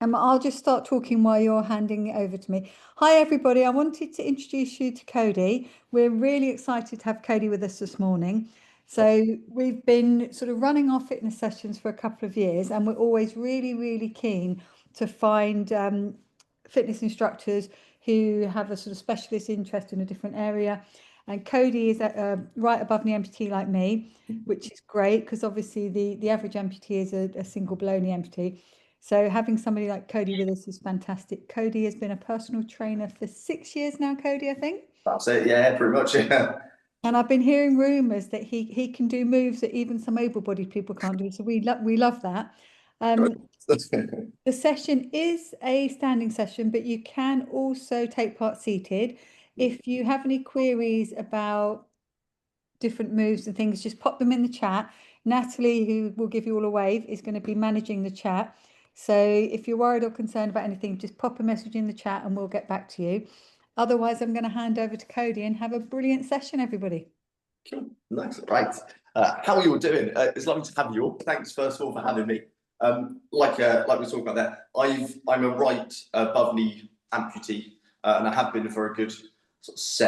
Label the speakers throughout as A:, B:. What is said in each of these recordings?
A: I'll just start talking while you're handing it over to me. Hi, everybody. I wanted to introduce you to Cody. We're really excited to have Cody with us this morning. So, we've been sort of running our fitness sessions for a couple of years, and we're always really, really keen to find fitness instructors who have a sort of specialist interest in a different area. And Cody is right above the amputee like me, which is great because obviously the average amputee is a single below knee amputee. So having somebody like Cody with us is fantastic. Cody has been a personal trainer for 6 years now, Cody, I think.
B: That's it, yeah, pretty much, yeah.
A: And I've been hearing rumours that he can do moves that even some able-bodied people can't do. So we love that. Um, the session is a standing session, but you can also take part seated. If you have any queries about different moves and things, just pop them in the chat. Natalie, who will give you all a wave, is going to be managing the chat. So if you're worried or concerned about anything, just pop a message in the chat and we'll get back to you. Otherwise, I'm going to hand over to Cody and have a brilliant session, everybody.
B: Cool. Nice. Right. How are you all doing? It's lovely to have you all. Thanks first of all for having me. Like we talked about there, I'm a right above knee amputee, and I have been for a good sort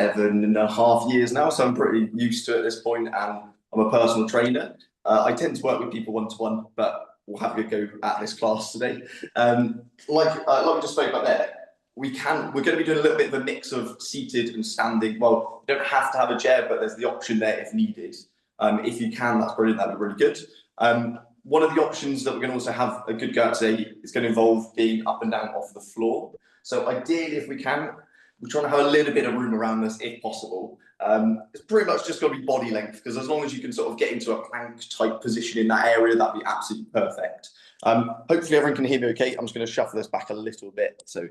B: of 7.5 years now, so I'm pretty used to it at this point, and I'm a personal trainer. I tend to work with people one-to-one, but we'll have a go at this class today. Like we just spoke about there, we're going to be doing a little bit of a mix of seated and standing. Well, you don't have to have a chair, but there's the option there if needed. If you can, that's brilliant. That'd be really good. One of the options that we're going to also have a good go at today is going to involve being up and down off the floor. So ideally, if we can, we're trying to have a little bit of room around us if possible. It's pretty much just going to be body length, because as long as you can sort of get into a plank type position in that area, that'd be absolutely perfect. Hopefully everyone can hear me okay. I'm just going to shuffle this back a little bit so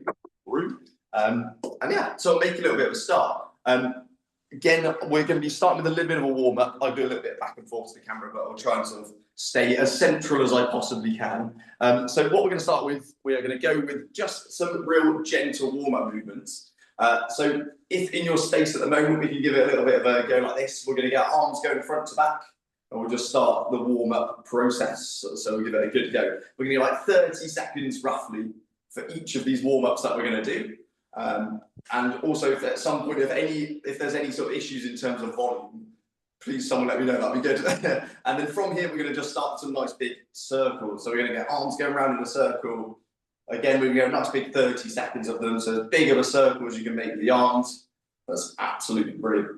B: room. And yeah, so I'll make a little bit of a start. Again, we're going to be starting with a little bit of a warm up. I'll do a little bit back and forth to the camera, but I'll try and sort of stay as central as I possibly can. So what we're going to start with, we are going to go with just some real gentle warm up movements. So if in your space at the moment, we can give it a little bit of a go like this. We're going to get our arms going front to back, and we'll just start the warm up process. So we'll give it a good go. We're going to get like 30 seconds roughly for each of these warm ups that we're going to do. And also, if at some point, if there's any sort of issues in terms of volume, please someone let me know, that'd be good. And then from here, we're going to just start some nice big circles. So we're going to get arms going around in a circle. Again, we're going to get a nice big 30 seconds of them. So as big of a circle as you can make with the arms. That's absolutely brilliant.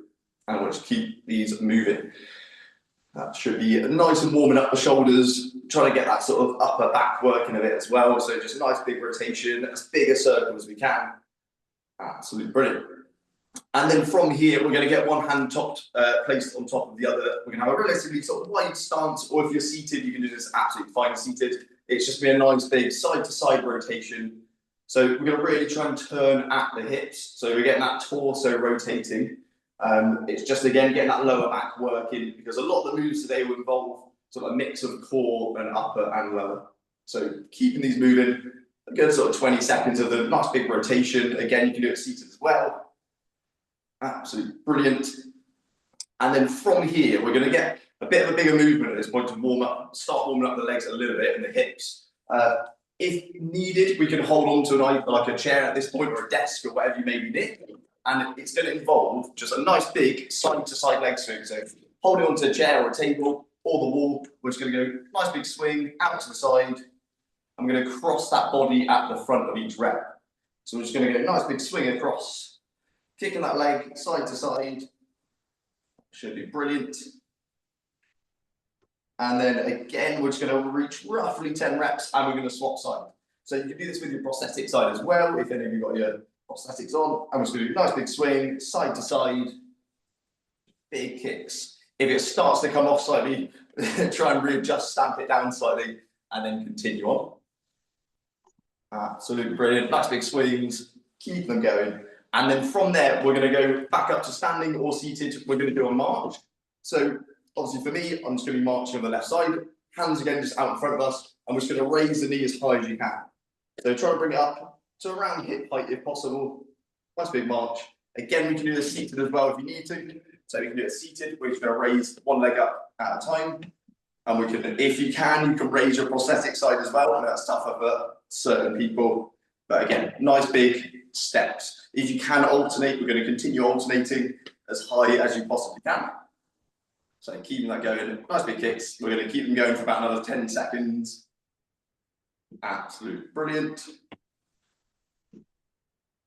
B: And we'll just keep these moving. That should be nice and warming up the shoulders, trying to get that sort of upper back working a bit as well. So just a nice big rotation, as big a circle as we can. Absolutely brilliant. And then from here, we're going to get one hand placed on top of the other. We're going to have a relatively sort of wide stance, or if you're seated, you can do this absolutely fine seated. It's just be a nice big side-to-side rotation. So we're going to really try and turn at the hips. So we're getting that torso rotating. It's just, again, getting that lower back working, because a lot of the moves today will involve sort of a mix of core and upper and lower. So keeping these moving, a good sort of 20 seconds of the nice big rotation. Again, you can do it seated as well. Absolutely brilliant. And then from here, we're going to get a bit of a bigger movement at this point to start warming up the legs a little bit and the hips. If needed, we can hold on to like a chair at this point, or a desk, or whatever you may be near. And it's going to involve just a nice big side-to-side leg swing. So holding onto a chair or a table or the wall, we're just going to go nice big swing out to the side. I'm going to cross that body at the front of each rep. So we're just going to get a nice big swing across, kicking that leg side to side. Should be brilliant. And then again, we're just going to reach roughly 10 reps, and we're going to swap side. So you can do this with your prosthetic side as well, if any of you got your prosthetics on. I'm just going to do a nice big swing, side to side, big kicks. If it starts to come off slightly, try and readjust, stamp it down slightly, and then continue on. Absolutely brilliant. Nice big swings, keep them going. And then from there, we're going to go back up to standing or seated. We're going to do a march. So obviously for me, I'm just going to be marching on the left side. Hands again just out in front of us. And we're just going to raise the knee as high as you can. So try to bring it up to around hip height if possible. Nice big march. Again, we can do this seated as well if you need to. So we can do it seated. We're just going to raise one leg up at a time. And we can, if you can raise your prosthetic side as well. And that's tougher for certain people. But again, nice big steps. If you can alternate, we're going to continue alternating as high as you possibly can. So keeping that going, nice big kicks. We're going to keep them going for about another 10 seconds. Absolute brilliant.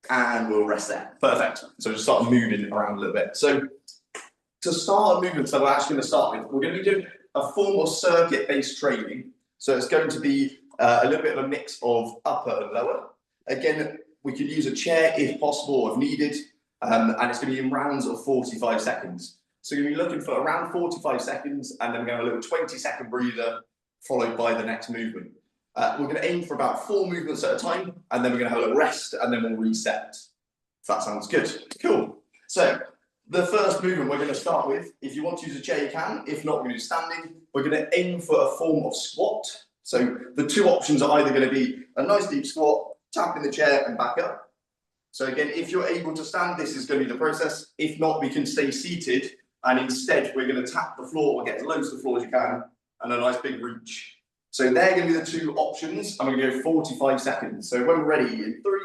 B: And we'll rest there. Perfect. So just start moving around a little bit. So to start a movement, so we're actually going to start with, we're going to be doing a form of circuit-based training. So it's going to be a little bit of a mix of upper and lower. Again, we can use a chair if possible, if needed, and it's going to be in rounds of 45 seconds. So you're going to be looking for around 45 seconds, and then we're going to have a little 20-second breather, followed by the next movement. We're going to aim for about 4 movements at a time, and then we're going to have a little rest, and then we'll reset. If that sounds good. Cool. So the first movement we're going to start with, if you want to use a chair, you can. If not, we're going to do standing. We're going to aim for a form of squat. So the 2 options are either going to be a nice deep squat, tap in the chair and back up. So again, if you're able to stand, this is going to be the process. If not, we can stay seated, and instead we're going to tap the floor or get as low to the floor as you can, and a nice big reach. So they're going to be the 2 options. I'm going to go 45 seconds. So when we're ready, in 3,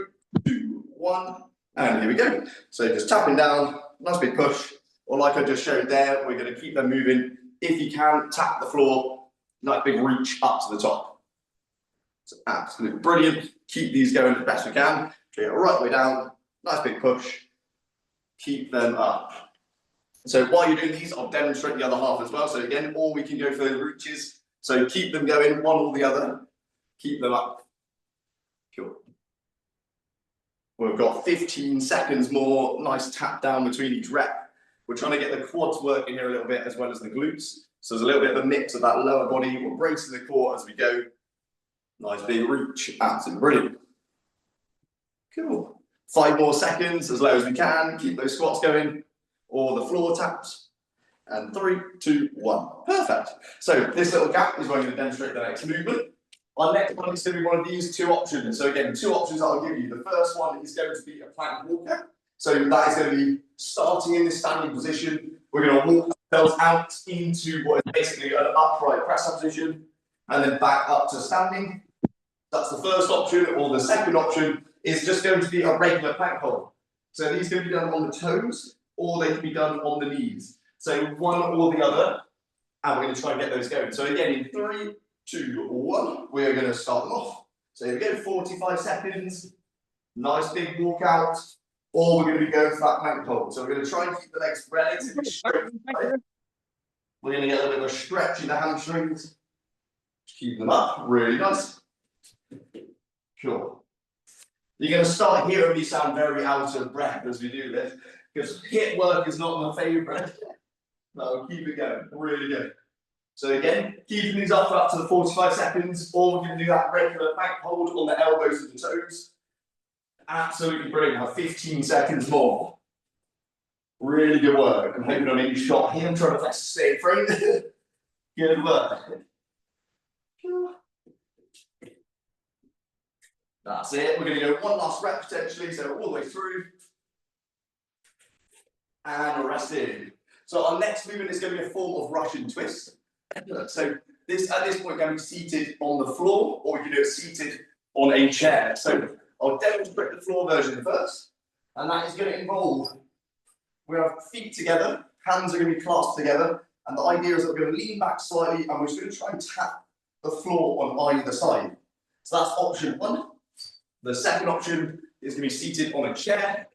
B: 2, 1, and here we go. So just tapping down, nice big push, or like I just showed there, we're going to keep them moving. If you can, tap the floor, nice big reach up to the top. It's absolutely brilliant. Keep these going as best we can. Get right way down, nice big push. Keep them up. So while you're doing these, I'll demonstrate the other half as well. So again, or we can go for those reaches. So keep them going, one or the other. Keep them up. Cool. We've got 15 seconds more. Nice tap down between each rep. We're trying to get the quads working here a little bit as well as the glutes. So there's a little bit of a mix of that lower body. We're bracing the core as we go. Nice big reach. Absolutely brilliant. Cool. 5 more seconds, as low as we can. Keep those squats going, or the floor taps. And 3, 2, 1. Perfect. So this little gap is where I'm going to demonstrate the next movement. Our next one is going to be one of these 2 options. So again, 2 options I'll give you. The first one is going to be a plank walker. So that is going to be starting in this standing position. We're going to walk ourselves out into what is basically an upright press-up position, and then back up to standing. That's the first option, or the second option is just going to be a regular plank hold. So these can be done on the toes, or they can be done on the knees. So one or the other, and we're going to try and get those going. So again, in 3, 2, 1, we're going to start them off. So here we go, 45 seconds, nice big walk out, or we're going to be going for that plank hold. So we're going to try and keep the legs relatively straight. Right? We're going to get a little bit of a stretch in the hamstrings. Keep them up, really nice. Cool. You're going to start hearing me sound very out of breath as we do this, because HIIT work is not my favourite. No, keep it going, really good. So again, keeping these up to the 45 seconds, or we can do that regular plank hold on the elbows and the toes. Absolutely brilliant. Have 15 seconds more. Really good work. I'm hoping on each shot here. I'm trying to flex the stay frame. Good work. That's it. We're going to go one last rep potentially, so all the way through. And resting. So our next movement is going to be a form of Russian twist. So this, at this point, can be seated on the floor, or we can do it seated on a chair. So I'll demonstrate the floor version first, and that is going to involve, we have feet together, hands are going to be clasped together, and the idea is that we're going to lean back slightly, and we're just going to try and tap the floor on either side. So that's option 1. The second option is going to be seated on a chair.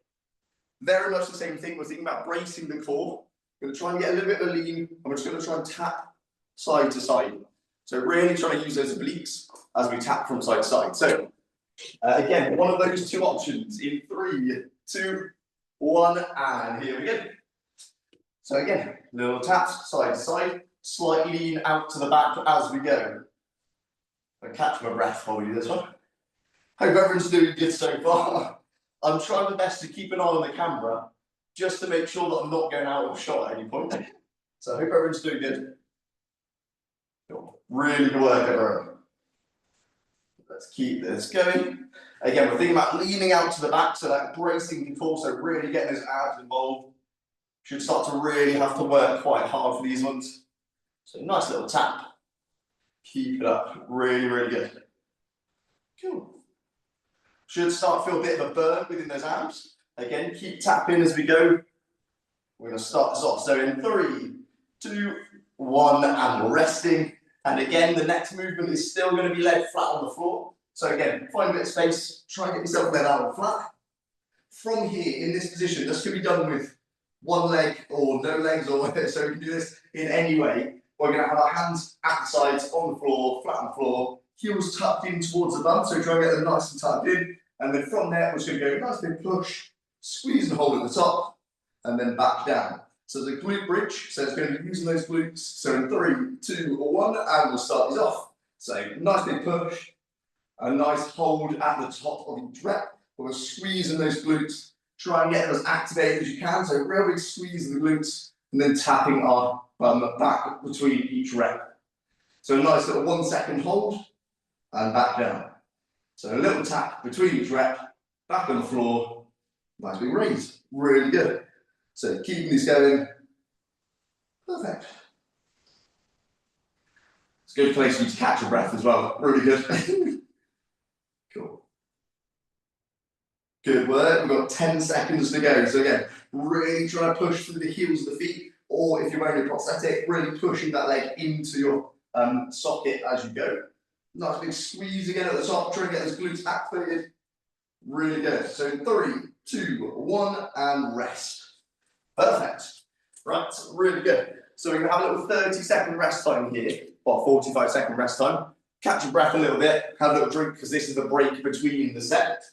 B: Very much the same thing. We're thinking about bracing the core. We're going to try and get a little bit of a lean, and we're just going to try and tap side to side. So really trying to use those obliques as we tap from side to side. So again, one of those 2 options in 3, 2, 1, and here we go. So again, little taps side to side, slight lean out to the back as we go. I'll catch my breath while we do this one. Hope everyone's doing good so far. I'm trying my best to keep an eye on the camera just to make sure that I'm not going out of shot at any point. So I hope everyone's doing good. Cool. Really good work, everyone. Let's keep this going. Again, we're thinking about leaning out to the back, so that bracing the core, so really getting those abs involved. Should start to really have to work quite hard for these ones. So nice little tap. Keep it up. Really, really good. Cool. Should start to feel a bit of a burn within those arms. Again, keep tapping as we go. We're going to start this off. So in 3, 2, 1, and resting. And again, the next movement is still going to be leg flat on the floor. So again, find a bit of space. Try and get yourself leg out on flat. From here, in this position, this can be done with one leg or no legs, or so we can do this in any way. We're going to have our hands at the sides, on the floor, flat on the floor, heels tucked in towards the bum, so try and get them nice and tucked in. And then from there, we're just going to go nice big push, squeeze and hold at the top, and then back down. So the glute bridge, so it's going to be using those glutes. So in 3, 2, 1, and we'll start these off. So nice big push, a nice hold at the top of each rep. We're squeezing those glutes, try and get them as activated as you can. So real big squeeze of the glutes, and then tapping our bum back between each rep. So a nice little 1 second hold, and back down. So a little tap between each rep, back on the floor, nice big raise, really good. So keeping this going, perfect. It's a good place for you to catch your breath as well, really good. Cool. Good work, we've got 10 seconds to go. So again, really trying to push through the heels of the feet, or if you're wearing a prosthetic, really pushing that leg into your socket as you go. Nice big squeeze again at the top, trying to get those glutes activated. Really good. So 3, 2, 1, and rest. Perfect. Right, really good. So we're going to have a little 30-second rest time here, or 45-second rest time. Catch your breath a little bit, have a little drink, because this is the break between the set.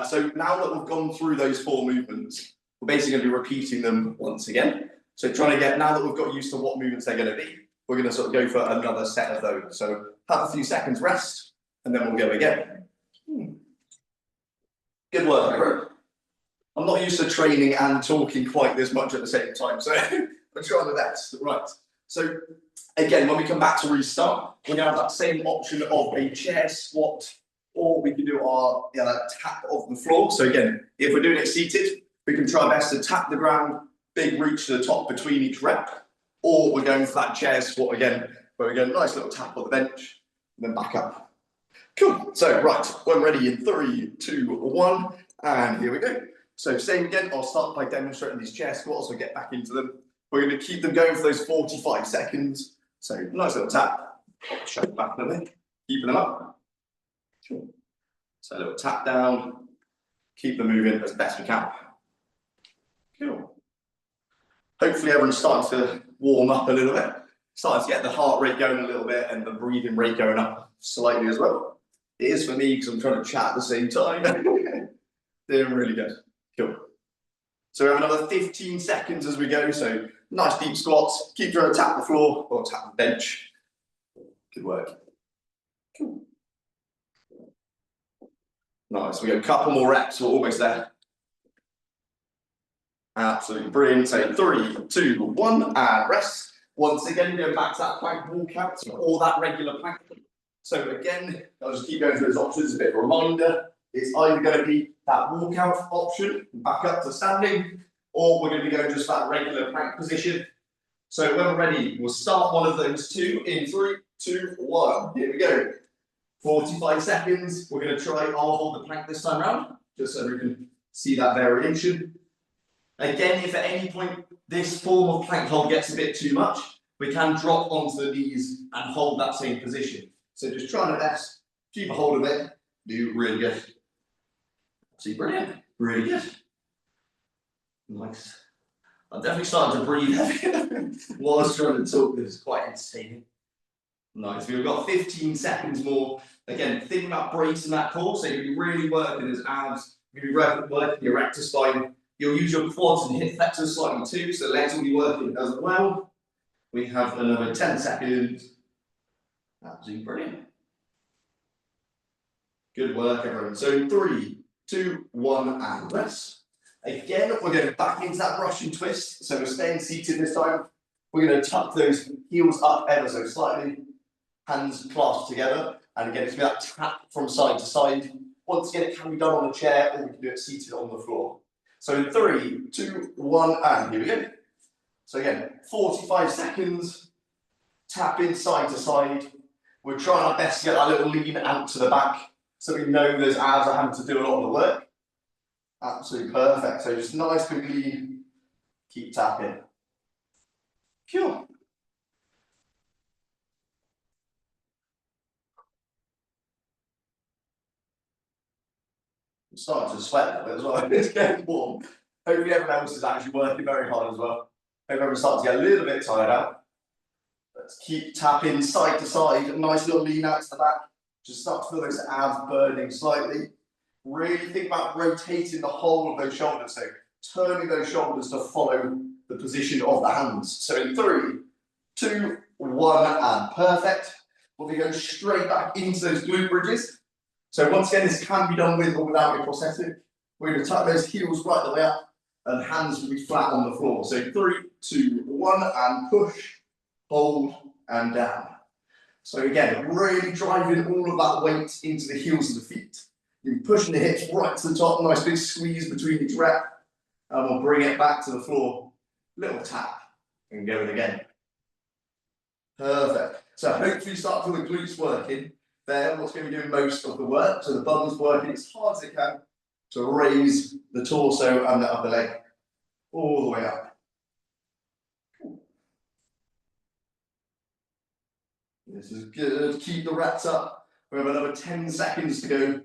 B: So now that we've gone through those 4 movements, we're basically going to be repeating them once again. So trying to get, now that we've got used to what movements they're going to be, we're going to sort of go for another set of those. So have a few seconds rest, and then we'll go again. Good work, everyone. I'm not used to training and talking quite this much at the same time, so I'm trying my best. Right. So again, when we come back to restart, we're going to have that same option of a chair squat, or we can do our tap of the floor. So again, if we're doing it seated, we can try our best to tap the ground, big reach to the top between each rep, or we're going for that chair squat again, where we go nice little tap on the bench, and then back up. Cool. So right, when ready in 3, 2, 1, and here we go. So same again, I'll start by demonstrating these chair squats, we'll get back into them. We're going to keep them going for those 45 seconds. So nice little tap, shut it back a little bit, keeping them up. Cool. So a little tap down, keep them moving as best we can. Cool. Hopefully everyone's starting to warm up a little bit, starting to get the heart rate going a little bit and the breathing rate going up slightly as well. It is for me because I'm trying to chat at the same time. Doing really good. Cool. So we have another 15 seconds as we go. So nice deep squats. Keep trying to tap the floor or tap the bench. Good work. Cool. Nice. We got a couple more reps. We're almost there. Absolutely brilliant. So 3, 2, 1, and rest. Once again, going back to that plank walkout or that regular plank. So again, I'll just keep going through those options. A bit of a reminder. It's either going to be that walkout option, back up to standing, or we're going to be going just that regular plank position. So when we're ready, we'll start one of those 2 in 3, 2, 1. Here we go. 45 seconds. We're going to try, I'll hold the plank this time around, just so we can see that variation. Again, if at any point this form of plank hold gets a bit too much, we can drop onto the knees and hold that same position. So just try our best, keep a hold of it, do really good. See, brilliant, really good. Nice. I'm definitely starting to breathe heavy while I was trying to talk. This is quite entertaining. Nice. We've got 15 seconds more. Again, think about bracing that core. So you'll be really working those abs. You'll be working your rectus spine. You'll use your quads and hip flexors slightly too. So legs will be working as well. We have another 10 seconds. Absolutely brilliant. Good work, everyone. So 3, 2, 1, and rest. Again, we're going back into that Russian twist. So we're staying seated this time. We're going to tuck those heels up ever so slightly. Hands clasped together. And again, it's going to be that tap from side to side. Once again, it can be done on a chair or we can do it seated on the floor. So in 3, 2, 1, and here we go. So again, 45 seconds. Tap in side to side. We're trying our best to get that little lean out to the back, so we know those abs are having to do a lot of the work. Absolutely perfect. So just nice big lean, keep tapping. Phew. I'm starting to sweat a bit as well. It's getting warm. Hopefully everyone else is actually working very hard as well. Hope everyone's starting to get a little bit tired out. Let's keep tapping side to side. A nice little lean out to the back. Just start to feel those abs burning slightly. Really think about rotating the whole of those shoulders. So turning those shoulders to follow the position of the hands. So in 3, 2, 1, and perfect. We'll be going straight back into those glute bridges. So once again, this can be done with or without your prosthetic. We're going to tuck those heels right the way up and hands will be flat on the floor. So 3, 2, 1, and push, hold, and down. So again, really driving all of that weight into the heels of the feet. You're pushing the hips right to the top, nice big squeeze between each rep. And we'll bring it back to the floor. Little tap and go in again. Perfect. So hopefully you start to feel the glutes working. There, what's going to be doing most of the work. So the bum's working as hard as it can to raise the torso and the upper leg all the way up. This is good. Keep the reps up. We have another 10 seconds to go.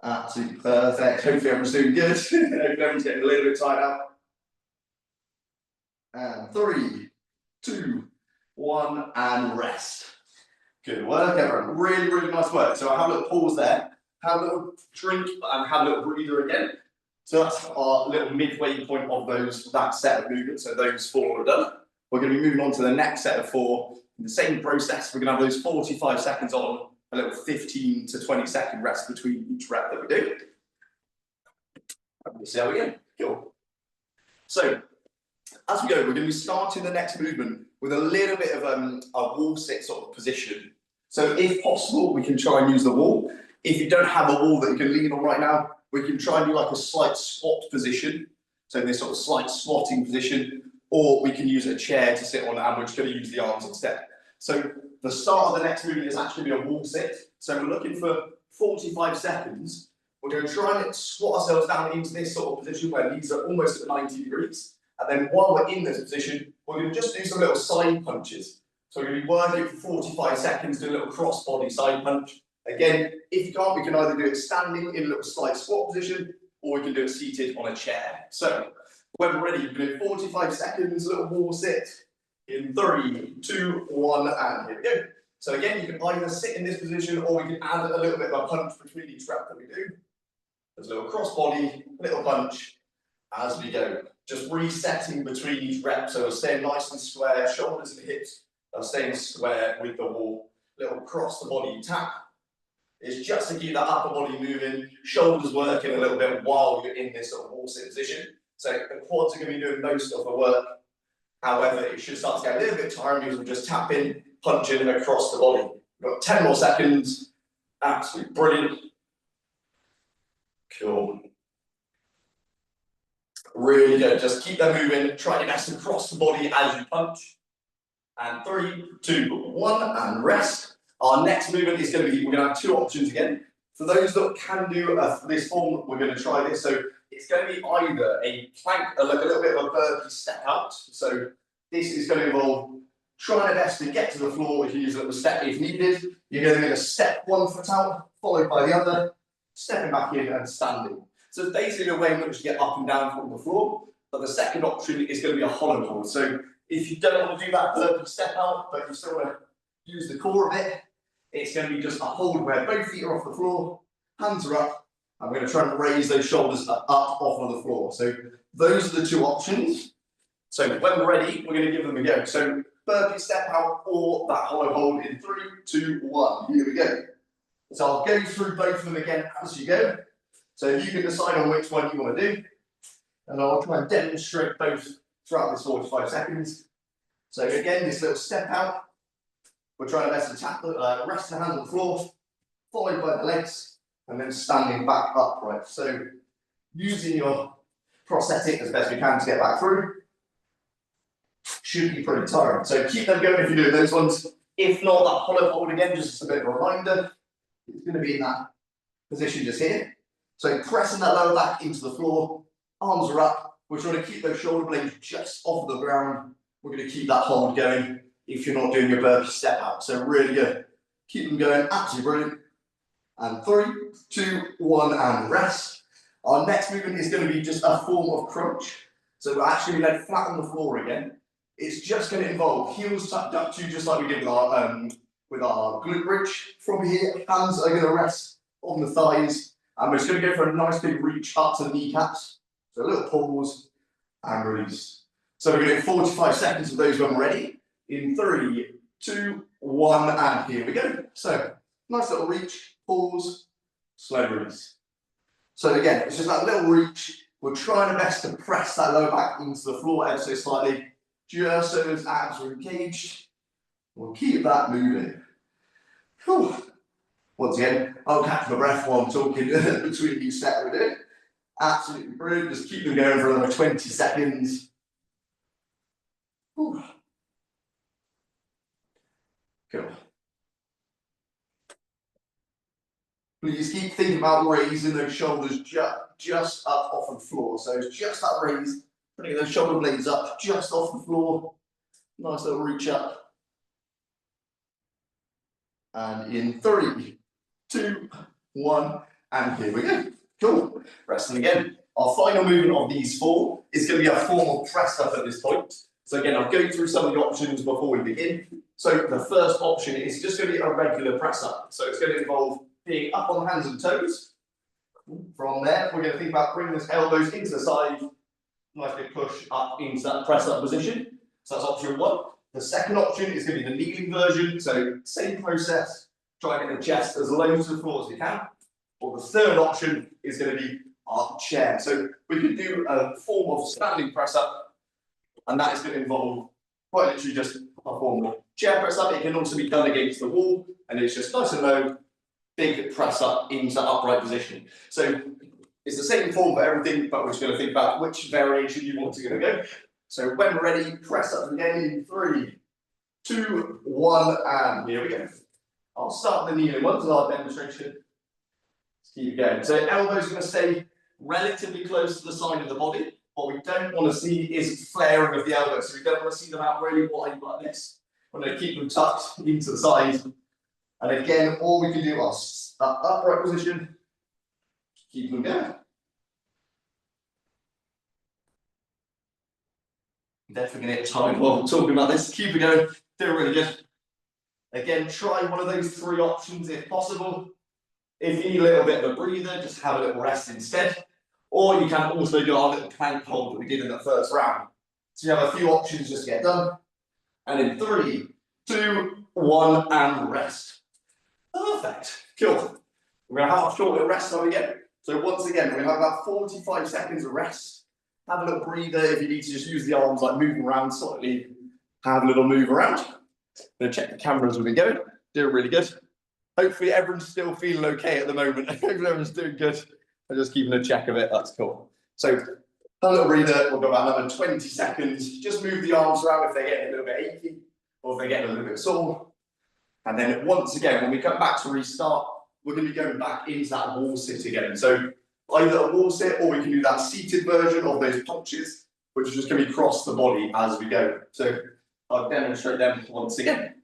B: Absolutely perfect. Hopefully everyone's doing good. Hopefully everyone's getting a little bit tired out. And 3, 2, 1, and rest. Good work, everyone. Really, really nice work. So I have a little pause there, have a little drink, and have a little breather again. So that's our little midway point of that set of movements. So those 4 are done. We're going to be moving on to the next set of 4. In the same process, we're going to have those 45 seconds on, a little 15 to 20 second rest between each rep that we do. We'll see how we go. Cool. So as we go, we're going to be starting the next movement with a little bit of a wall sit sort of position. So if possible, we can try and use the wall. If you don't have a wall that you can lean on right now, we can try and do like a slight squat position. So this sort of slight squatting position, or we can use a chair to sit on and we're just going to use the arms instead. So the start of the next movement is actually going to be a wall sit. So we're looking for 45 seconds. We're going to try and squat ourselves down into this sort of position where knees are almost at 90 degrees. And then while we're in this position, we're going to just do some little side punches. So we're going to be working for 45 seconds, do a little cross body side punch. Again, if you can't, we can either do it standing in a little slight squat position, or we can do it seated on a chair. So when we're ready, we're going to do 45 seconds, little wall sit in 3, 2, 1, and here we go. So again, you can either sit in this position, or we can add a little bit of a punch between each rep that we do. There's a little cross body, little punch as we go. Just resetting between each rep, so we're staying nice and square, shoulders and hips are staying square with the wall. Little cross the body tap. It's just to keep that upper body moving, shoulders working a little bit while you're in this sort of wall sit position. So the quads are going to be doing most of the work. However, it should start to get a little bit tiring because we're just tapping, punching across the body. We've got 10 more seconds. Absolutely brilliant. Cool. Really good. Just keep that moving. Try your best to cross the body as you punch. And 3, 2, 1, and rest. Our next movement is going to be, we're going to have 2 options again. For those that can do this form, we're going to try this. So it's going to be either a plank, like a little bit of a burpee step out. So this is going to involve trying our best to get to the floor. If you use a little step if needed, you're going to need a step 1 foot out, followed by the other, stepping back in and standing. So it's basically a way in which you get up and down from the floor. But the second option is going to be a hollow hold. So if you don't want to do that burpee step out, but you still want to use the core of it, it's going to be just a hold where both feet are off the floor, hands are up, and we're going to try and raise those shoulders up off of the floor. So those are the 2 options. So when we're ready, we're going to give them a go. So burpee step out or that hollow hold in 3, 2, 1. Here we go. So I'll go through both of them again as you go. So you can decide on which one you want to do. And I'll try and demonstrate both throughout this 45 seconds. So again, this little step out. We're trying our best to tap rest the hands on the floor, followed by the legs, and then standing back upright. So using your prosthetic as best we can to get back through. Should be pretty tiring. So keep them going if you're doing those ones. If not, that hollow hold again, just as a bit of a reminder, it's going to be in that position just here. So pressing that lower back into the floor, arms are up. We're trying to keep those shoulder blades just off the ground. We're going to keep that hold going if you're not doing your burpee step out. So really good. Keep them going, absolutely brilliant. And 3, 2, 1, and rest. Our next movement is going to be just a form of crunch. So we're actually going to flat on the floor again. It's just going to involve heels tucked up to, just like we did with our glute bridge. From here, hands are going to rest on the thighs. And we're just going to go for a nice big reach up to the kneecaps. So a little pause and release. So we're going to do 45 seconds of those when we're ready. In 3, 2, 1, and here we go. So nice little reach, pause, slow release. So again, it's just that little reach. We're trying our best to press that lower back into the floor ever so slightly, just so those abs are engaged. We'll keep that moving. Whew. Once again, I'll catch my breath while I'm talking between each set we're doing. Absolutely brilliant. Just keep them going for another 20 seconds. Whew. Cool. Please keep thinking about raising those shoulders just up off the floor. So it's just that raise, putting those shoulder blades up just off the floor. Nice little reach up. And in 3, 2, 1, and here we go. Cool. Resting again. Our final movement of these 4 is going to be a form of press up at this point. So again, I'll go through some of the options before we begin. So the first option is just going to be a regular press up. So it's going to involve being up on hands and toes. From there, we're going to think about bringing those elbows into the side. Nice big push up into that press up position. So that's option 1. The second option is going to be the kneeling version. So same process, try and get the chest as low to the floor as we can. Or the third option is going to be our chair. So we could do a form of standing press up, and that is going to involve quite literally just a form of chair press up. It can also be done against the wall, and it's just nice and low, big press up into upright position. So it's the same form for everything, but we're just going to think about which variation you want to go. So when we're ready, press up again in 3, 2, 1, and here we go. I'll start the kneeling ones as our demonstration. Let's keep going. So elbows are going to stay relatively close to the side of the body. What we don't want to see is flaring of the elbows. So we don't want to see them out really wide like this. We're going to keep them tucked into the side. And again, all we can do is upright position. Keep them going. Definitely going to get tired while we're talking about this. Keep it going. Doing really good. Again, try one of those 3 options if possible. If you need a little bit of a breather, just have a little rest instead. Or you can also do our little plank hold that we did in the first round. So you have a few options just to get done. And in 3, 2, 1, and rest. Perfect. Cool. We're going to have a short little rest time again. So once again, we're going to have about 45 seconds of rest. Have a little breather if you need to just use the arms, like moving around slightly. Have a little move around. I'm going to check the cameras as we go. Doing really good. Hopefully everyone's still feeling okay at the moment. Hopefully everyone's doing good. I'm just keeping a check of it. That's cool. So have a little breather. We'll go about another 20 seconds. Just move the arms around if they're getting a little bit achy or if they're getting a little bit sore. And then once again, when we come back to restart, we're going to be going back into that wall sit again. So either a wall sit or we can do that seated version of those punches, which is just going to be across the body as we go. So I'll demonstrate them once again.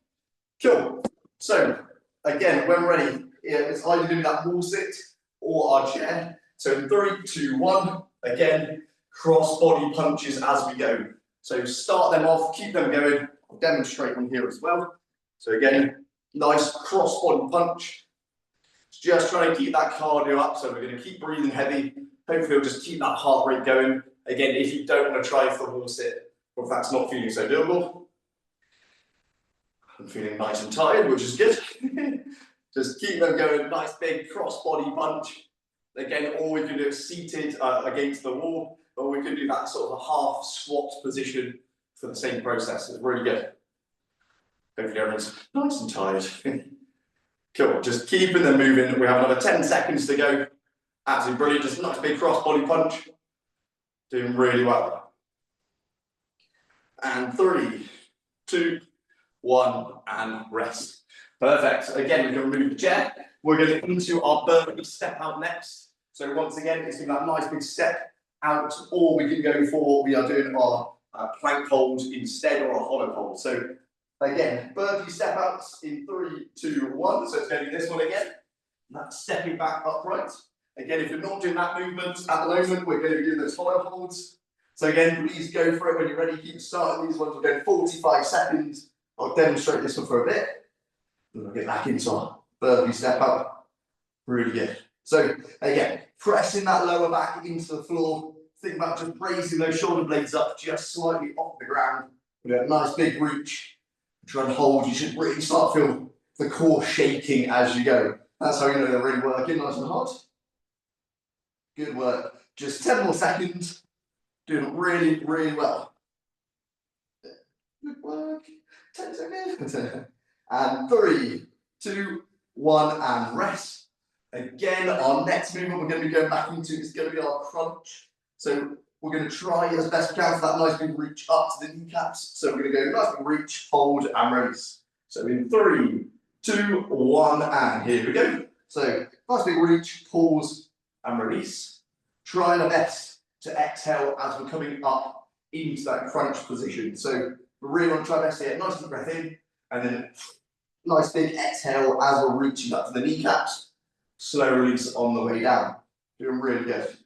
B: Cool. So again, when we're ready, it's either doing that wall sit or our chair. So in 3, 2, 1, again, cross body punches as we go. So start them off, keep them going. I'll demonstrate one here as well. So again, nice cross body punch. Just trying to keep that cardio up. So we're going to keep breathing heavy. Hopefully we'll just keep that heart rate going. Again, if you don't want to try for the wall sit, or if that's not feeling so doable. I'm feeling nice and tired, which is good. Just keep them going. Nice big cross body punch. Again, all we can do is seated against the wall, or we can do that sort of a half squat position for the same process. It's really good. Hopefully everyone's nice and tired. Cool, just keeping them moving. We have another 10 seconds to go. Absolutely brilliant. Just a nice big cross body punch. Doing really well. And 3, 2, 1, and rest. Perfect. Again, we're going to move the chair. We're going into our burpee step out next. So once again, it's going to be that nice big step out, or we can go for, we are doing our plank hold instead, or a hollow hold. So again, burpee step outs in 3, 2, 1. So it's going to be this one again. That's stepping back upright. Again, if you're not doing that movement at the moment, we're going to be doing those hollow holds. So again, please go for it when you're ready. Keep starting these ones. We're going 45 seconds. I'll demonstrate this one for a bit. And we'll get back into our burpee step up. Really good. So again, pressing that lower back into the floor. Think about just raising those shoulder blades up just slightly off the ground. We do a nice big reach. Try and hold. You should really start to feel the core shaking as you go. That's how you know they're really working nice and hard. Good work. Just 10 more seconds. Doing really, really well. Good work. 10 seconds. And 3, 2, 1, and rest. Again, our next movement we're going to be going back into is going to be our crunch. So we're going to try as best we can for that nice big reach up to the kneecaps. So we're going to go nice big reach, hold, and release. So in 3, 2, 1, and here we go. So nice big reach, pause, and release. Try our best to exhale as we're coming up into that crunch position. So we really want to try best to get a nice deep breath in, and then nice big exhale as we're reaching up to the kneecaps. Slow release on the way down. Doing really good.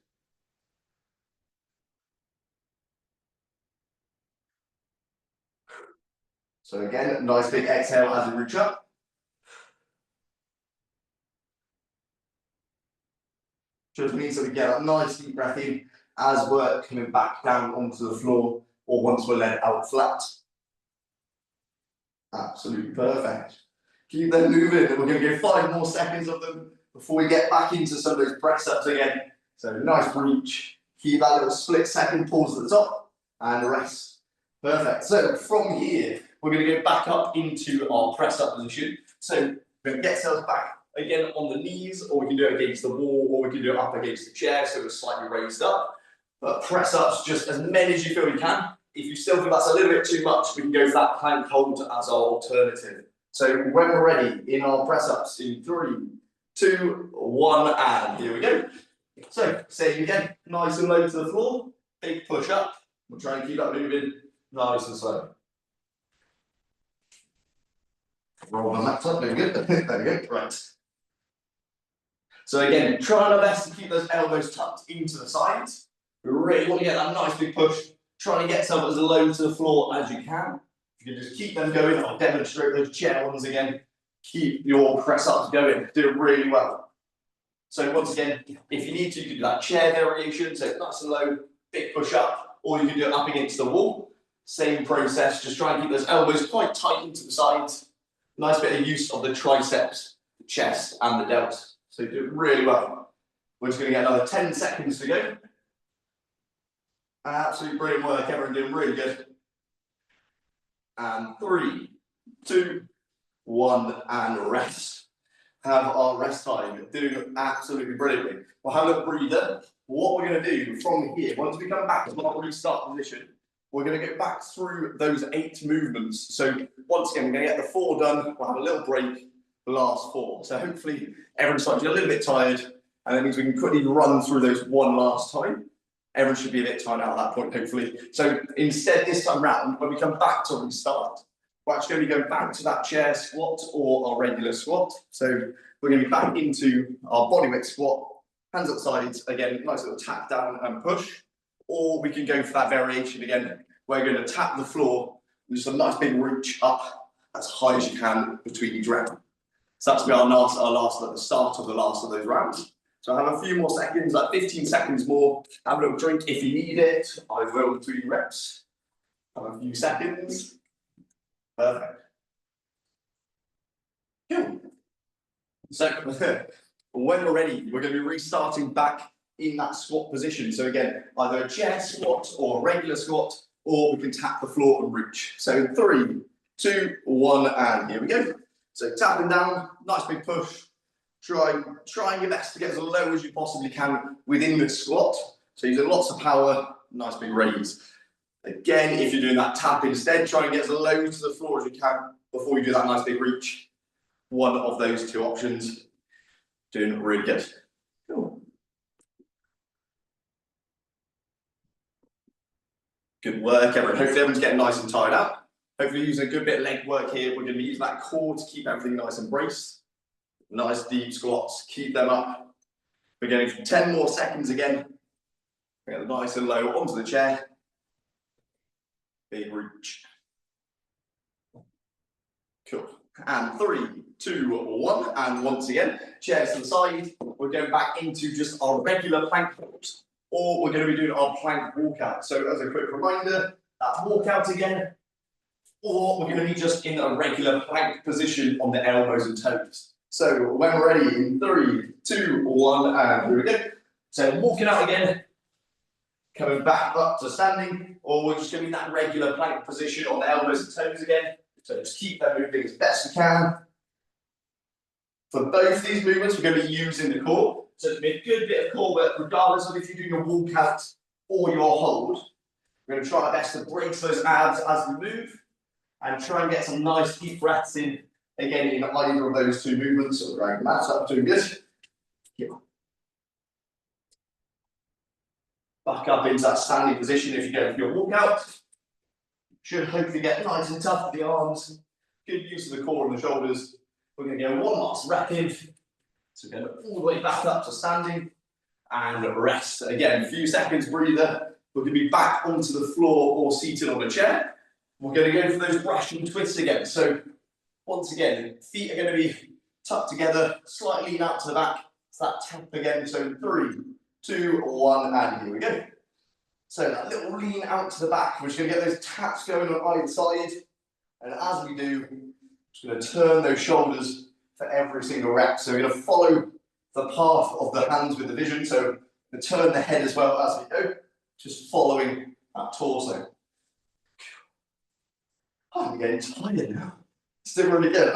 B: So again, nice big exhale as we reach up. Just means that we get a nice deep breath in as we're coming back down onto the floor, or once we're let out flat. Absolutely perfect. Keep them moving, and we're going to go 5 more seconds of them before we get back into some of those press ups again. So nice reach. Keep that little split second pause at the top and rest. Perfect. So from here, we're going to go back up into our press up position. So we're going to get ourselves back again on the knees, or we can do it against the wall, or we can do it up against the chair, so we're slightly raised up. But press ups, just as many as you feel you can. If you still feel that's a little bit too much, we can go for that plank hold as our alternative. So when we're ready in our press ups, in 3, 2, 1, and here we go. So same again, nice and low to the floor, big push up. We'll try and keep that moving nice and slow. Roll on that top, there we go. There we go, right. So again, trying our best to keep those elbows tucked into the sides. We really want to get that nice big push. Try to get some as low to the floor as you can. If you can just keep them going, I'll demonstrate those chair ones again. Keep your press ups going, do really well. So once again, if you need to, you can do that chair variation, so nice and low, big push up, or you can do it up against the wall. Same process, just try and keep those elbows quite tight into the sides. Nice bit of use of the triceps, the chest, and the delts. So you do it really well. We're just going to get another 10 seconds to go. Absolutely brilliant work, everyone doing really good. And 3, 2, 1, and rest. Have our rest time, doing absolutely brilliantly. We'll have a little breather. What we're going to do from here, once we come back to our restart position, we're going to go back through those 8 movements. So once again, we're going to get the 4 done. We'll have a little break, the last 4. So hopefully everyone's starting to get a little bit tired, and that means we can quickly run through those one last time. Everyone should be a bit tired out at that point, hopefully. So instead, this time round, when we come back to restart, we're actually going to be going back to that chair squat or our regular squat. So we're going to be back into our bodyweight squat, hands at the sides, again, nice little tap down and push. Or we can go for that variation again. We're going to tap the floor with just a nice big reach up as high as you can between each round. So that's going to be our last at the start of the last of those rounds. So I have a few more seconds, like 15 seconds more. Have a little drink if you need it. I will between reps. Have a few seconds. Perfect. Cool. So when we're ready, we're going to be restarting back in that squat position. So again, either a chair squat or a regular squat, or we can tap the floor and reach. So 3, 2, 1, and here we go. So tapping down, nice big push. Trying your best to get as low as you possibly can within the squat. So using lots of power, nice big raise. Again, if you're doing that tap instead, try and get as low to the floor as you can before you do that nice big reach. One of those two options. Doing really good. Cool. Good work, everyone. Hopefully everyone's getting nice and tired out. Hopefully using a good bit of leg work here. We're going to use that core to keep everything nice and braced. Nice deep squats, keep them up. We're going for 10 more seconds again. Get nice and low onto the chair. Big reach. Cool. And 3, 2, 1. And once again, chairs to the side. We're going back into just our regular plank pose, or we're going to be doing our plank walkout. So as a quick reminder, that's walkout again, or we're going to be just in a regular plank position on the elbows and toes. So when we're ready, in 3, 2, 1, and here we go. So walking out again, coming back up to standing, or we're just going to be in that regular plank position on the elbows and toes again. So just keep that moving as best we can. For both these movements, we're going to be using the core. So it's going to be a good bit of core work, regardless of if you're doing a walkout or your hold. We're going to try our best to brace those abs as we move, and try and get some nice deep breaths in, again, in either of those two movements. So we're going that up, doing good. Back up into that standing position if you go for your walkout. Should hopefully get nice and tough with the arms. Good use of the core and the shoulders. We're going to go one last rep in. So we're going all the way back up to standing and rest. Again, a few seconds breather. We're going to be back onto the floor or seated on a chair. We're going to go for those Russian twists again. So once again, feet are going to be tucked together, slightly lean out to the back. It's that tap again. So 3, 2, 1, and here we go. So that little lean out to the back. We're just going to get those taps going on either side. And as we do, just going to turn those shoulders for every single rep. So we're going to follow the path of the hands with the vision. So we turn the head as well as we go, just following that torso. Oh, I'm getting tired now. Still really good.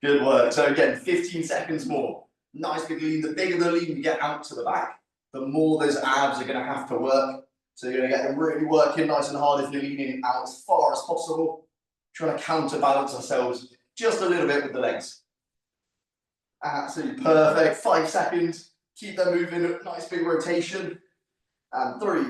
B: Good work. So again, 15 seconds more. Nice big lean. The bigger the lean you get out to the back, the more those abs are going to have to work. So you're going to get them really working nice and hard if you're leaning out as far as possible. Trying to counterbalance ourselves just a little bit with the legs. Absolutely perfect. 5 seconds. Keep them moving. Nice big rotation. And 3,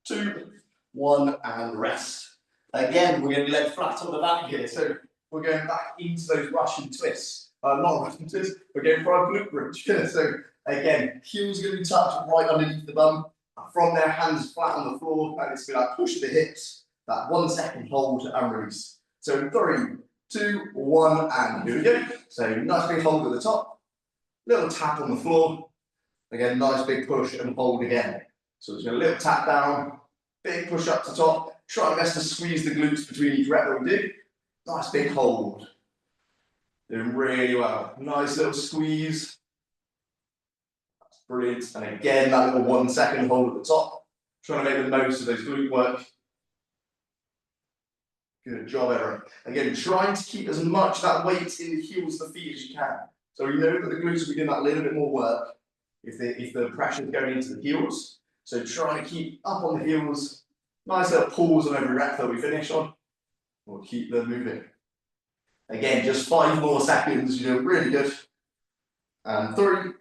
B: 2, 1, and rest. Again, we're going to be flat on the back here. So we're going back into those Russian twists. Not Russian twists. We're going for our glute bridge. So again, heels are going to be tucked right underneath the bum. From there, hands flat on the floor. And it's going to push the hips. That 1 second hold and release. So 3, 2, 1, and here we go. So nice big hold at the top. Little tap on the floor. Again, nice big push and hold again. So it's a little tap down. Big push up to top. Try our best to squeeze the glutes between each rep that we do. Nice big hold. Doing really well. Nice little squeeze. That's brilliant. And again, that little 1 second hold at the top. Trying to make the most of those glute work. Good job, everyone. Again, trying to keep as much that weight in the heels of the feet as you can. So we know that the glutes will be doing that little bit more work if the pressure is going into the heels. So trying to keep up on the heels. Nice little pause on every rep that we finish on. We'll keep them moving. Again, just 5 more seconds. You're doing really good. And 3,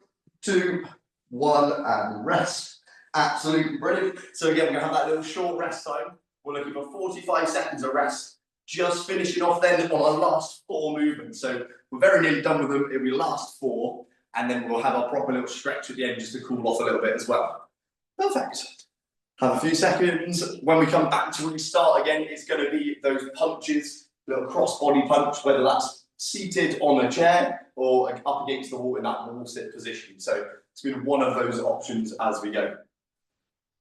B: 2, 1, and rest. Absolutely brilliant. So again, we're going to have that little short rest time. We're looking for 45 seconds of rest. Just finishing off then on our last 4 movements. So we're very nearly done with them. It'll be last 4. And then we'll have our proper little stretch at the end just to cool off a little bit as well. Perfect. Have a few seconds. When we come back to restart again, it's going to be those punches, little cross body punch, whether that's seated on a chair or up against the wall in that wall sit position. So it's been one of those options as we go.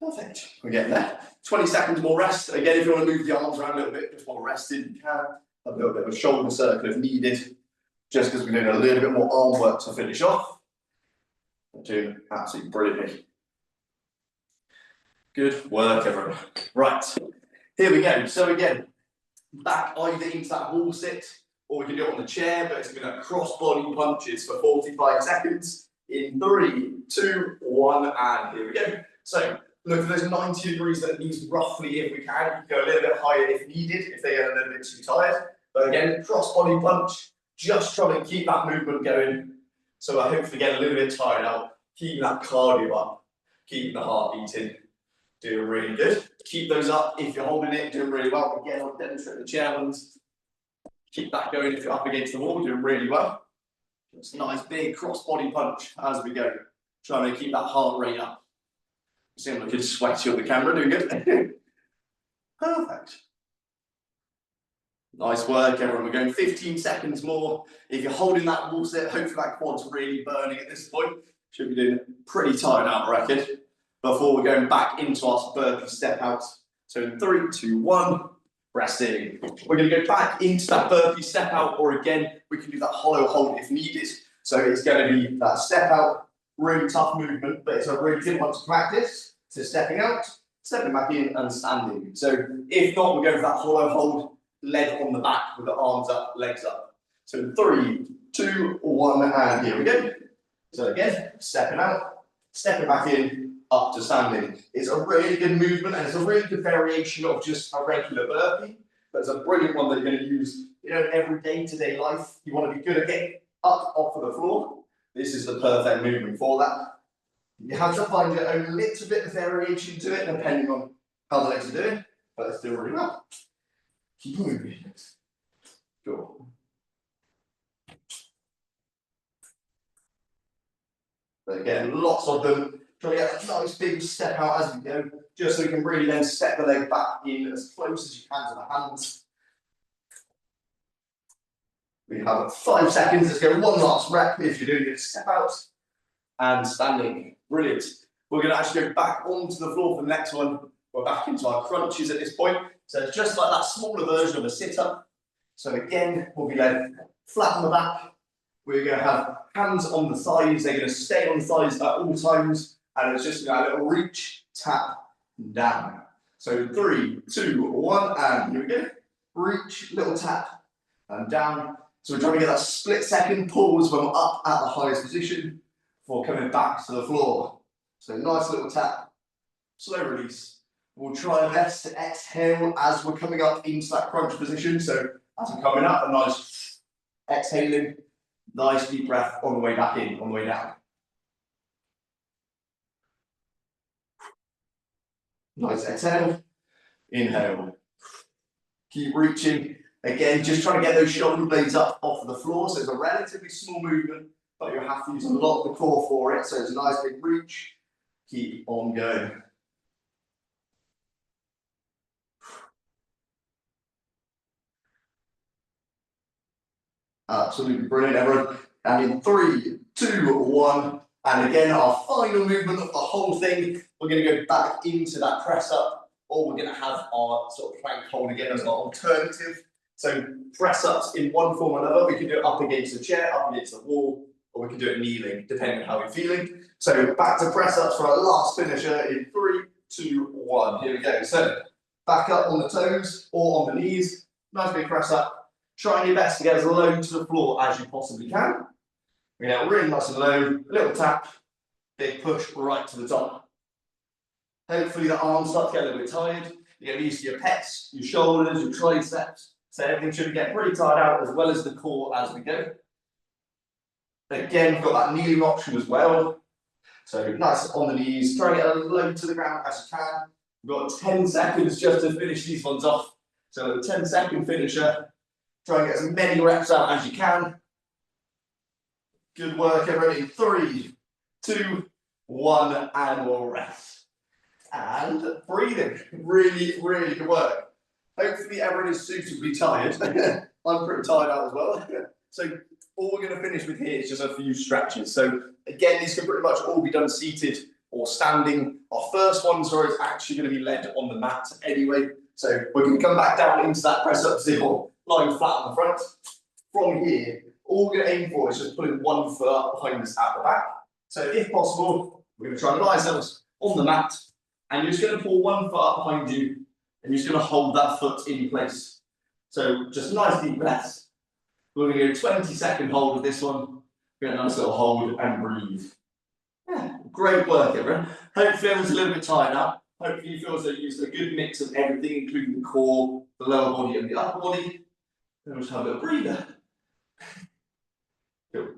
B: Perfect. We're getting there. 20 seconds more rest. Again, if you want to move the arms around a little bit, just while resting, you can. A little bit of a shoulder circle if needed, just because we're doing a little bit more arm work to finish off. We're doing absolutely brilliantly. Good work, everyone. Right, here we go. So again, back either into that wall sit, or we can do it on the chair, but it's going to cross body punches for 45 seconds. In 3, 2, 1, and here we go. So look for those 90 degrees that knees roughly if we can. Go a little bit higher if needed, if they get a little bit too tired. But again, cross body punch, just trying to keep that movement going. So I hopefully get a little bit tired out, keeping that cardio up, keeping the heart beating, doing really good. Keep those up if you're holding it, doing really well. Again, I'll demonstrate the chair ones. Keep that going if you're up against the wall, doing really well. It's a nice big cross body punch as we go, trying to keep that heart rate up. You seem like you're sweaty on the camera, doing good. Perfect. Nice work, everyone. We're going 15 seconds more. If you're holding that wall sit, hopefully that quad's really burning at this point. Should be doing pretty tired out, I reckon. Before we're going back into our burpee step out. So in 3, 2, 1, resting. We're going to go back into that burpee step out, or again, we can do that hollow hold if needed. So it's going to be that step out, really tough movement, but it's a really good one to practice. So stepping out, stepping back in and standing. So if not, we're going for that hollow hold, leg on the back with the arms up, legs up. So in 3, 2, 1, and here we go. So again, stepping out, stepping back in, up to standing. It's a really good movement and it's a really good variation of just a regular burpee, but it's a brilliant one that you're going to use, every day-to-day life. You want to be good at getting up off of the floor. This is the perfect movement for that. You have to find your own little bit of variation to it, depending on how the legs are doing, but it's doing really well. Keep moving. Cool. But again, lots of them. Trying to get a nice big step out as we go, just so you can really then step the leg back in as close as you can to the hands. We have 5 seconds. Let's go one last rep if you're doing it. Step out and standing. Brilliant. We're going to actually go back onto the floor for the next one. We're back into our crunches at this point. So it's just like that smaller version of a sit-up. So again, we'll be laid flat on the back. We're going to have hands on the thighs. They're going to stay on the thighs at all times. And it's just a little reach, tap, down. So 3, 2, 1, and here we go. Reach, little tap, and down. So we're trying to get that split second pause when we're up at the highest position before coming back to the floor. So nice little tap, slow release. We'll try our best to exhale as we're coming up into that crunch position. So as we're coming up, a nice exhaling, nice deep breath on the way back in, on the way down. Nice exhale, inhale. Keep reaching. Again, just trying to get those shoulder blades up off of the floor. So it's a relatively small movement, but you'll have to use a lot of the core for it. So it's a nice big reach. Keep on going. Absolutely brilliant, everyone. And in 3, 2, 1. And again, our final movement of the whole thing, we're going to go back into that press up, or we're going to have our sort of plank hold again as our alternative. So press ups in one form or another. We can do it up against the chair, up against the wall, or we can do it kneeling, depending on how we're feeling. So back to press ups for our last finisher in 3, 2, 1. Here we go. So back up on the toes or on the knees. Nice big press up. Trying your best to get as low to the floor as you possibly can. We get really nice and low, little tap, big push right to the top. Hopefully the arms start to get a little bit tired. You get used to your pecs, your shoulders, your triceps. So everything should get pretty tired out as well as the core as we go. Again, we've got that kneeling option as well. So nice on the knees, try and get as low to the ground as you can. We've got 10 seconds just to finish these ones off. So the 10-second finisher. Try and get as many reps out as you can. Good work, everybody. 3, 2, 1, and we'll rest. And breathing. Really, really good work. Hopefully everyone is suitably tired. I'm pretty tired out as well. So all we're going to finish with here is just a few stretches. So again, these can pretty much all be done seated or standing. Our first one, is actually going to be led on the mat anyway. So we're going to come back down into that press up zero, lying flat on the front. From here, all we're going to aim for is just putting one foot up behind us at the back. So if possible, we're going to try and lie ourselves on the mat, and you're just going to pull one foot up behind you, and you're just going to hold that foot in place. So just nice deep breaths. We're going to go 20-second hold of this one. Get a nice little hold and breathe. Yeah, great work, everyone. Hopefully everyone's a little bit tired out. Hopefully you feel as though you used a good mix of everything, including the core, the lower body, and the upper body. Then we'll just have a little breather. Cool.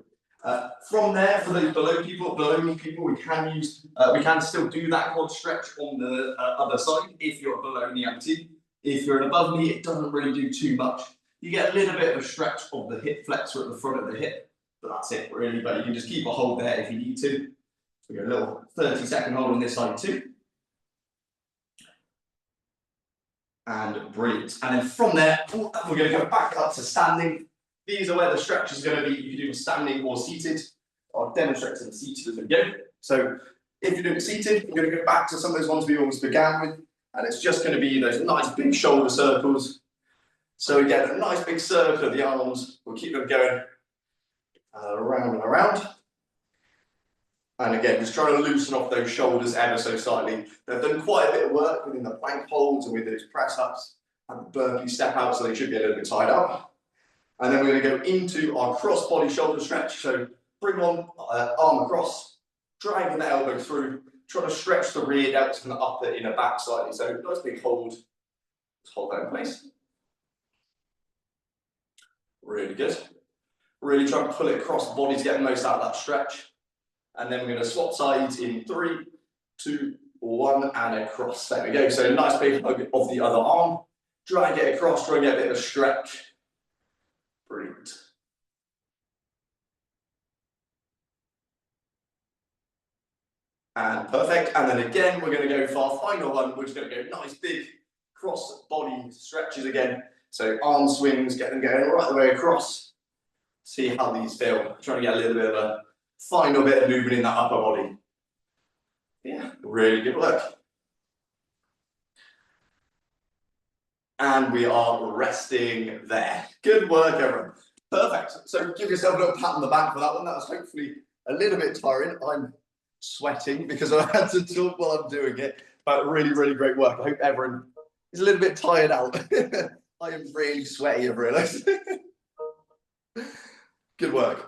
B: From there, for those below me people, we can still do that quad stretch on the other side if you're below knee amputee. If you're an above knee, it doesn't really do too much. You get a little bit of a stretch of the hip flexor at the front of the hip, but that's it really. But you can just keep a hold there if you need to. So we get a little 30-second hold on this side too. And brilliant. And then from there, we're going to go back up to standing. These are where the stretch is going to be. You can do standing or seated. I'll demonstrate some seated as we go. So if you're doing seated, we're going to go back to some of those ones we always began with. And it's just going to be those nice big shoulder circles. So again, a nice big circle of the arms. We'll keep them going around and around. And again, just trying to loosen off those shoulders ever so slightly. They've done quite a bit of work within the plank holds and with those press ups and the burpee step out, so they should be a little bit tied up. And then we're going to go into our cross body shoulder stretch. So bring one arm across, dragging the elbow through, trying to stretch the rear delts and the upper inner back slightly. So nice big hold. Just hold that in place. Really good. Really try and pull it across the body to get the most out of that stretch. And then we're going to swap sides in 3, 2, 1, and across. There we go. So nice big hug of the other arm. Drag it across, try and get a bit of a stretch. Brilliant. And perfect. And then again, we're going to go for our final one. We're just going to go nice big cross body stretches again. So arm swings, get them going right the way across. See how these feel. Trying to get a little bit of a final bit of movement in that upper body. Yeah, really good work. And we are resting there. Good work, everyone. Perfect. So give yourself a little pat on the back for that one. That was hopefully a little bit tiring. I'm sweating because I had to talk while I'm doing it. But really, really great work. I hope everyone is a little bit tired out. I am really sweaty, I've realised. Good work.